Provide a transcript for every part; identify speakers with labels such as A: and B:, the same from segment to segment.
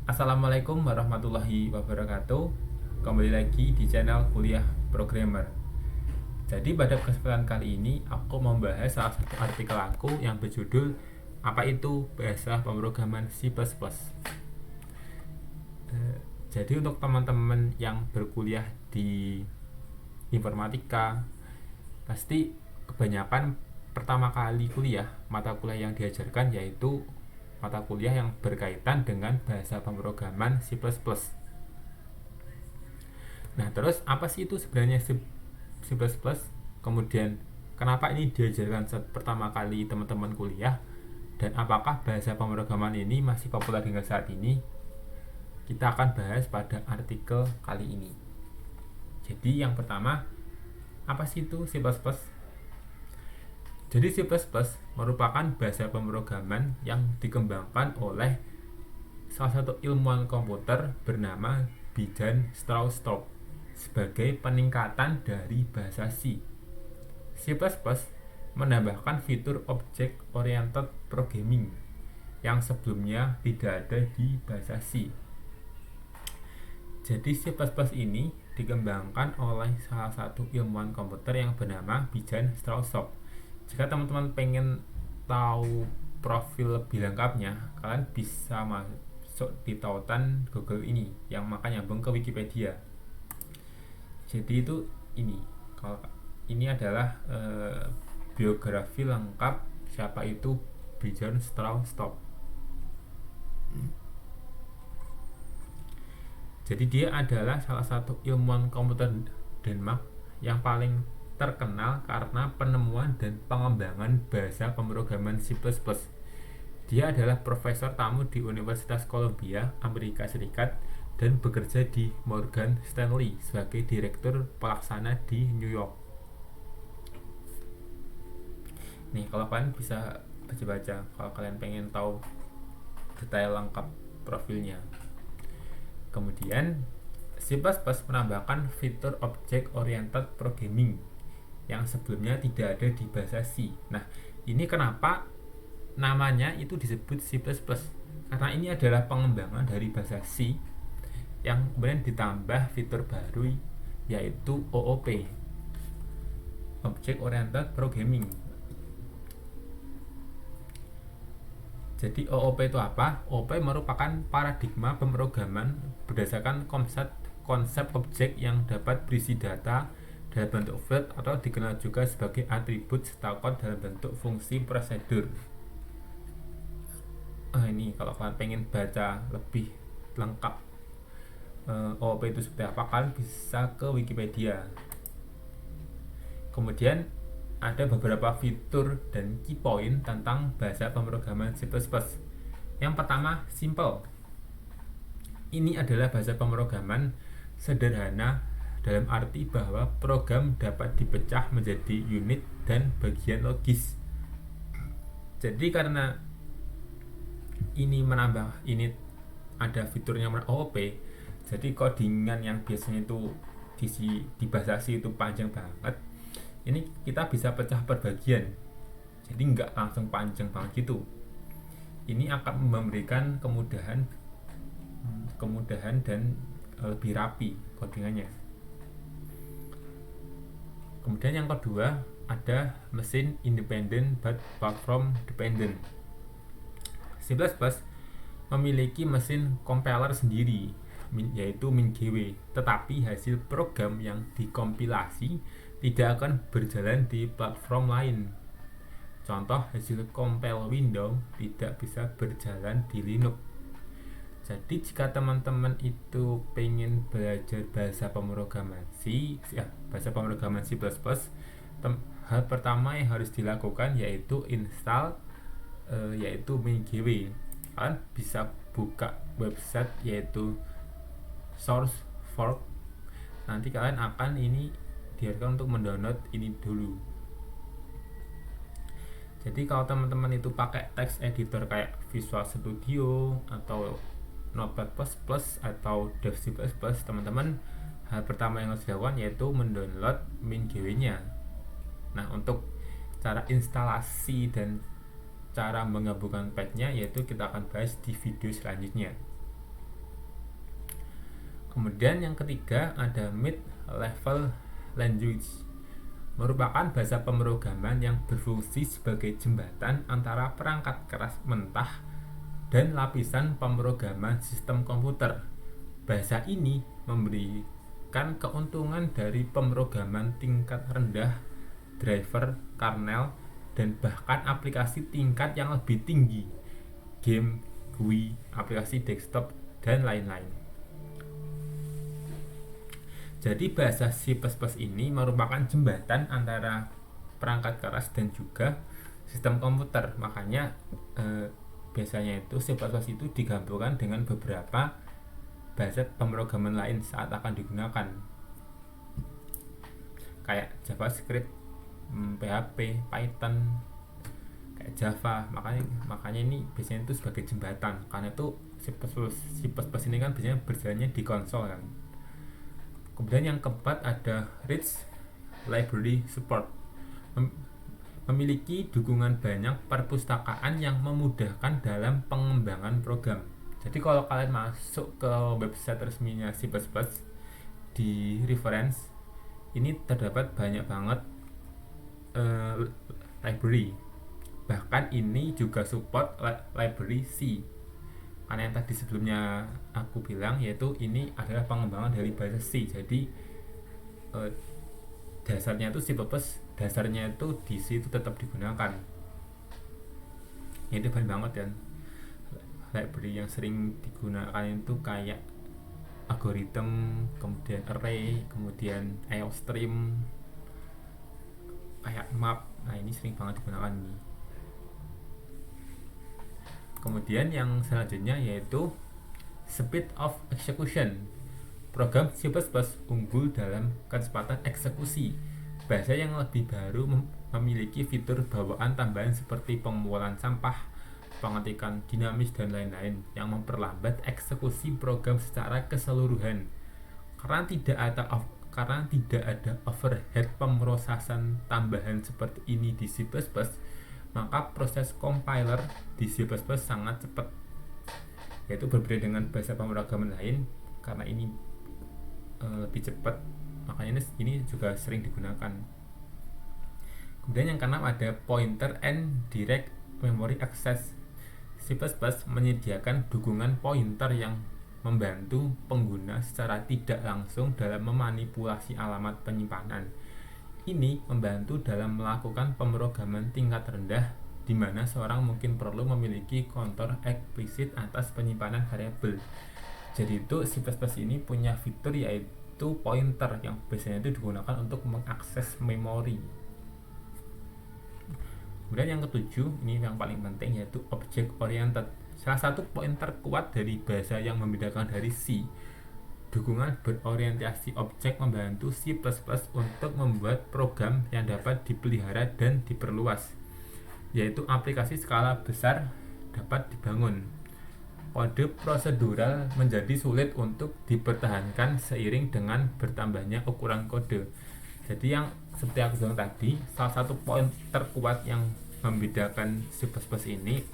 A: Assalamualaikum warahmatullahi wabarakatuh. Kembali lagi di channel Kuliah Programmer. Jadi pada kesempatan kali ini aku membahas salah satu artikel aku yang berjudul apa itu bahasa pemrograman C++. Jadi untuk teman-teman yang berkuliah di informatika, pasti kebanyakan pertama kali kuliah, mata kuliah yang diajarkan yaitu mata kuliah yang berkaitan dengan bahasa pemrograman C++. Nah, terus apa sih itu sebenarnya C++? Kemudian kenapa ini diajarkan pertama kali teman-teman kuliah? Dan apakah bahasa pemrograman ini masih populer hingga saat ini? Kita akan bahas pada artikel kali ini. Jadi yang pertama, apa sih itu C++? Jadi C++ merupakan bahasa pemrograman yang dikembangkan oleh salah satu ilmuwan komputer bernama Bijan Stroustrup sebagai peningkatan dari bahasa C. C++ menambahkan fitur Object Oriented Programming yang sebelumnya tidak ada di bahasa C. Jadi C++ ini dikembangkan oleh salah satu ilmuwan komputer yang bernama Bijan Stroustrup. Jika teman-teman pengen tahu profil lebih lengkapnya, kalian bisa masuk di tautan Google ini yang maka nyambung ke Wikipedia. Jadi itu ini, kalau ini adalah biografi lengkap siapa itu Bijan Stroustrup. Jadi dia adalah salah satu ilmuwan komputer Denmark yang paling terkenal karena penemuan dan pengembangan bahasa pemrograman C++. Dia adalah profesor tamu di Universitas Columbia, Amerika Serikat, dan bekerja di Morgan Stanley sebagai direktur pelaksana di New York. Nih, kalau kalian bisa baca-baca kalau kalian pengen tahu detail lengkap profilnya. Kemudian C++ menambahkan fitur Object Oriented Programming yang sebelumnya tidak ada di bahasa C. Nah, ini kenapa namanya itu disebut C++? Karena ini adalah pengembangan dari bahasa C yang kemudian ditambah fitur baru yaitu OOP, Object Oriented Programming. Jadi OOP itu apa? OOP merupakan paradigma pemrograman berdasarkan konsep objek yang dapat berisi data dalam bentuk field atau dikenal juga sebagai atribut serta kode dalam bentuk fungsi prosedur. Ini kalau kalian pengen baca lebih lengkap OOP itu seperti apa, kalian bisa ke Wikipedia. Kemudian ada beberapa fitur dan key point tentang bahasa pemrograman C++. Yang pertama, simple. Ini adalah bahasa pemrograman sederhana dalam arti bahwa program dapat dipecah menjadi unit dan bagian logis. Jadi karena ini ada fiturnya OOP, jadi codingan yang biasanya itu di bahasa C itu panjang banget, ini kita bisa pecah per bagian, jadi nggak langsung panjang banget gitu. Ini akan memberikan kemudahan dan lebih rapi codingannya. Kemudian yang kedua ada mesin independent but platform dependent. C++ memiliki mesin compiler sendiri yaitu MinGW, tetapi hasil program yang dikompilasi tidak akan berjalan di platform lain. Contoh, hasil compile Windows tidak bisa berjalan di Linux. Jadi jika teman-teman itu pengen belajar bahasa pemrograman C, hal pertama yang harus dilakukan yaitu install yaitu MinGW. Kalian bisa buka website yaitu SourceForge. Nanti kalian akan diharuskan untuk mendownload ini dulu. Jadi kalau teman-teman itu pakai text editor kayak Visual Studio atau Notepad++ atau Dev C++, teman-teman hal pertama yang harus dilakukan yaitu mendownload MinGW-nya. Nah, untuk cara instalasi dan cara menggabungkan patch-nya yaitu kita akan bahas di video selanjutnya. Kemudian yang ketiga ada mid-level language, merupakan bahasa pemrograman yang berfungsi sebagai jembatan antara perangkat keras mentah dan lapisan pemrograman sistem komputer. Bahasa ini memberikan keuntungan dari pemrograman tingkat rendah, driver, kernel, dan bahkan aplikasi tingkat yang lebih tinggi, game, GUI, aplikasi desktop, dan lain-lain. Jadi bahasa C++ ini merupakan jembatan antara perangkat keras dan juga sistem komputer. Makanya biasanya itu C++ itu digabungkan dengan beberapa bahasa pemrograman lain saat akan digunakan, kayak JavaScript, PHP, Python, kayak Java. Makanya ini biasanya itu sebagai jembatan, karena itu C++ ini kan biasanya berjalannya di konsol kan. Kemudian yang keempat ada rich library support, memiliki dukungan banyak perpustakaan yang memudahkan dalam pengembangan program. Jadi kalau kalian masuk ke website resminya C++ di reference ini terdapat banyak banget library. Bahkan ini juga support library C, karena yang tadi sebelumnya aku bilang yaitu ini adalah pengembangan dari bahasa C. Jadi dasarnya itu C++, dasarnya itu di C itu tetap digunakan. Itu banyak banget ya library yang sering digunakan itu, kayak algorithm, kemudian array, kemudian IOStream, kayak map. Nah ini sering banget digunakan nih. Kemudian yang selanjutnya yaitu speed of execution. Program C++ unggul dalam kecepatan eksekusi. Bahasa yang lebih baru memiliki fitur bawaan tambahan seperti pembualan sampah, pengetikan dinamis, dan lain-lain yang memperlambat eksekusi program secara keseluruhan. Karena tidak ada overhead pemrosesan tambahan seperti ini di C++, maka proses compiler di C++ sangat cepat, yaitu berbeda dengan bahasa pemrograman lain. Karena ini lebih cepat, makanya ini juga sering digunakan. Kemudian yang keenam ada pointer and direct memory access. C++ menyediakan dukungan pointer yang membantu pengguna secara tidak langsung dalam memanipulasi alamat penyimpanan. Ini membantu dalam melakukan pemrograman tingkat rendah, di mana seorang mungkin perlu memiliki kontur eksplisit atas penyimpanan variabel. Jadi itu C++ ini punya fitur yaitu pointer yang biasanya itu digunakan untuk mengakses memori. Kemudian yang ketujuh, ini yang paling penting, yaitu object oriented. Salah satu poin terkuat dari bahasa yang membedakan dari C, dukungan berorientasi objek membantu C++ untuk membuat program yang dapat dipelihara dan diperluas, yaitu aplikasi skala besar dapat dibangun. Kode prosedural menjadi sulit untuk dipertahankan seiring dengan bertambahnya ukuran kode. Jadi yang seperti aku bilang tadi, salah satu poin terkuat yang membedakan C++ ini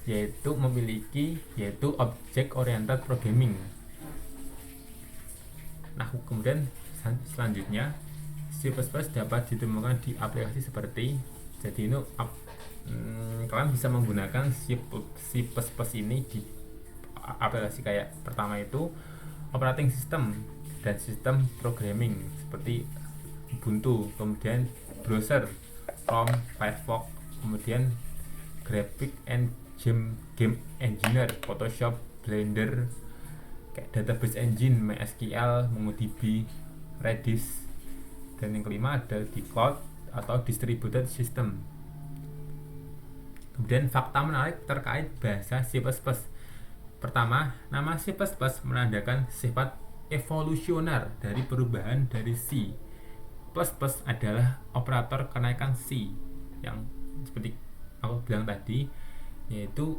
A: yaitu object oriented programming. Nah, kemudian selanjutnya C++ dapat ditemukan di aplikasi seperti, jadi ini kalian bisa menggunakan C++ ini di aplikasi kayak pertama itu operating system dan sistem programming seperti Ubuntu, kemudian browser Chrome, Firefox, kemudian graphic and game engineer, Photoshop, Blender, kayak database engine, MySQL, MongoDB, Redis, dan yang kelima ada di cloud atau distributed system. Kemudian fakta menarik terkait bahasa C++. Pertama, nama C++ menandakan sifat evolusioner dari perubahan dari C. Adalah operator kenaikan C yang seperti aku bilang tadi, yaitu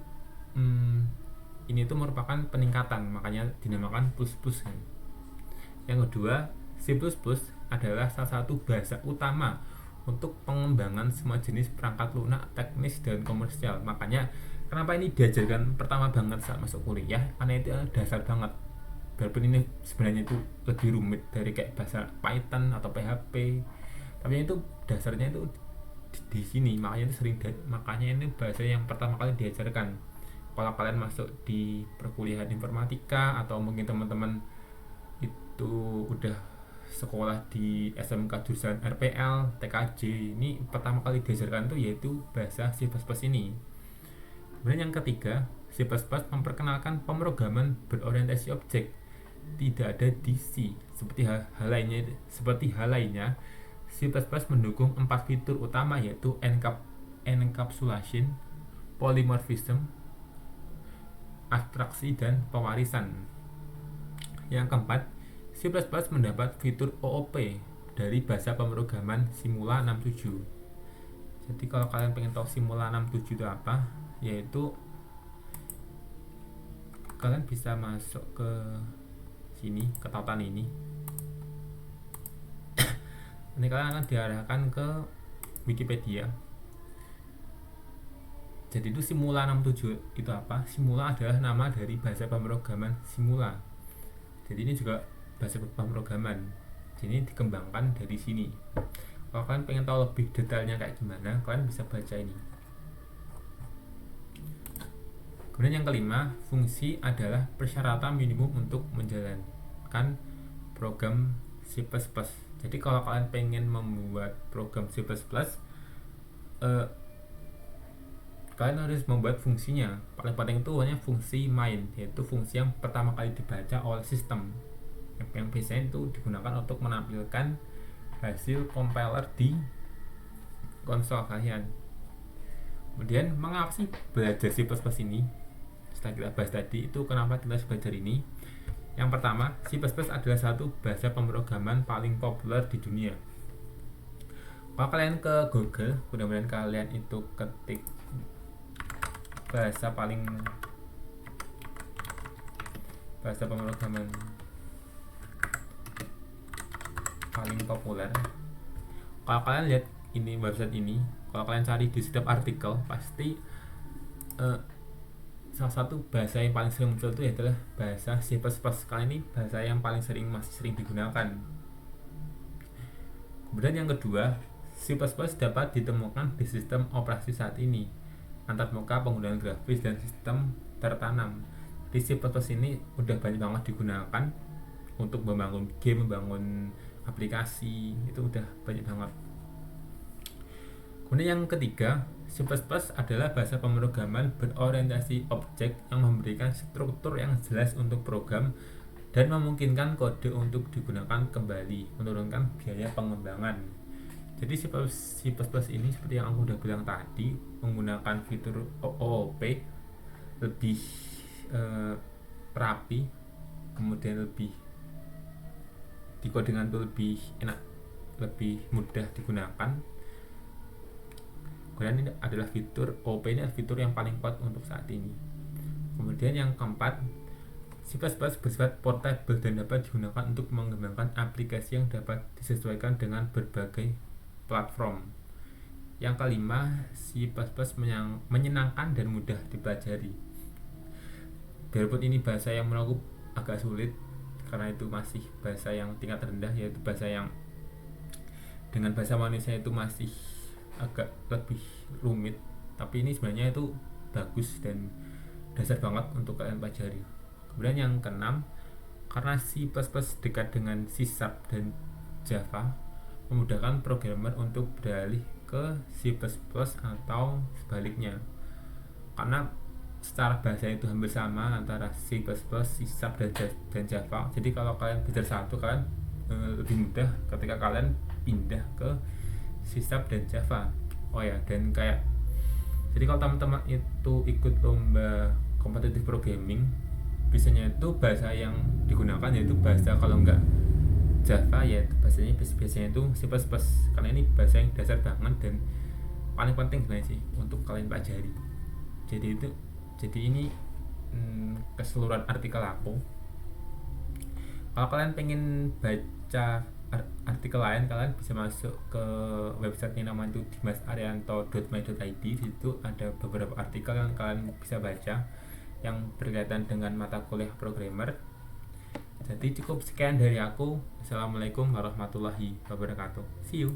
A: ini itu merupakan peningkatan, makanya dinamakan plus kan. Yang kedua, C++ adalah salah satu bahasa utama untuk pengembangan semua jenis perangkat lunak teknis dan komersial. Makanya kenapa ini diajarkan pertama banget saat masuk kuliah, karena itu dasar banget. Biarpun ini sebenarnya itu lebih rumit dari kayak bahasa Python atau PHP, tapi itu dasarnya itu di sini, makanya ini bahasa yang pertama kali diajarkan kalau kalian masuk di perkuliahan informatika, atau mungkin teman-teman itu udah sekolah di SMK jurusan RPL, TKJ, ini pertama kali diajarkan tuh yaitu bahasa C++ ini. Kemudian yang ketiga, C++ memperkenalkan pemrograman berorientasi objek. Tidak ada di C. Seperti hal lainnya, C++ mendukung 4 fitur utama, yaitu encapsulation, polymorphism, abstraksi, dan pewarisan. Yang keempat, C++ mendapat fitur OOP dari bahasa pemrograman Simula 67. Jadi kalau kalian pengen tahu Simula 67 itu apa, yaitu kalian bisa masuk ke sini, ke tautan ini. Nanti kalian akan diarahkan ke Wikipedia. Jadi itu Simula 67 itu apa? Simula adalah nama dari bahasa pemrograman Simula. Jadi ini juga bahasa pemrograman. Jadi ini dikembangkan dari sini. Kalau kalian pengen tahu lebih detailnya kayak gimana, kalian bisa baca ini. Kemudian yang kelima, fungsi adalah persyaratan minimum untuk menjalankan program C++. Jadi kalau kalian pengen membuat program C++, kalian harus membuat fungsinya. Paling penting itu hanya fungsi main, yaitu fungsi yang pertama kali dibaca oleh sistem, yang biasanya itu digunakan untuk menampilkan hasil compiler di konsol kalian. Kemudian mengapa sih belajar C++ ini? Setelah kita bahas tadi, itu kenapa kita harus belajar ini. Yang pertama, C++ adalah satu bahasa pemrograman paling populer di dunia. Kalau kalian ke Google, mudah-mudahan kalian itu ketik bahasa pemrograman paling populer. Kalau kalian lihat ini website ini, kalau kalian cari di setiap artikel, pasti salah satu bahasa yang paling sering muncul itu adalah bahasa C++. Kali ini bahasa yang masih sering digunakan. Kemudian yang kedua, C++ dapat ditemukan di sistem operasi saat ini, antar muka, penggunaan grafis, dan sistem tertanam. Di C++ ini udah banyak banget digunakan untuk membangun game, membangun aplikasi, itu udah banyak banget. Kemudian yang ketiga, C++ adalah bahasa pemrograman berorientasi objek yang memberikan struktur yang jelas untuk program dan memungkinkan kode untuk digunakan kembali, menurunkan biaya pengembangan. Jadi C++ ini seperti yang aku udah bilang tadi, menggunakan fitur OOP, lebih rapi, kemudian lebih dikodekan itu lebih enak, lebih mudah digunakan. Kemudian ini adalah fitur OOP, ini adalah fitur yang paling kuat untuk saat ini. Kemudian yang keempat, C++ bersifat portable dan dapat digunakan untuk mengembangkan aplikasi yang dapat disesuaikan dengan berbagai platform. Yang kelima, C++ menyenangkan dan mudah dipelajari. Biarpun ini bahasa yang menurutku agak sulit, karena itu masih bahasa yang tingkat rendah, yaitu bahasa yang dengan bahasa manusia itu masih agak lebih rumit, tapi ini sebenarnya itu bagus dan dasar banget untuk kalian pelajari. Kemudian yang keenam, karena C++ dekat dengan C# dan Java, memudahkan programmer untuk beralih ke C++ atau sebaliknya, karena secara bahasa itu hampir sama antara C++, C# dan Java. Jadi kalau kalian belajar satu, kalian lebih mudah ketika kalian pindah ke C# dan Java. Oh ya, dan jadi kalau teman-teman itu ikut lomba kompetitif programming, biasanya itu bahasa yang digunakan yaitu bahasa, kalau enggak Java ya biasanya itu C++, karena ini bahasa yang dasar banget dan paling penting sebenarnya sih untuk kalian pelajari. Jadi ini keseluruhan artikel aku. Kalau kalian pengen baca artikel lain, kalian bisa masuk ke website yang namanya itu dimasarianto.my.id. Di situ ada beberapa artikel yang kalian bisa baca yang berkaitan dengan mata kuliah programmer. Jadi cukup sekian dari aku. Assalamualaikum warahmatullahi wabarakatuh. See you.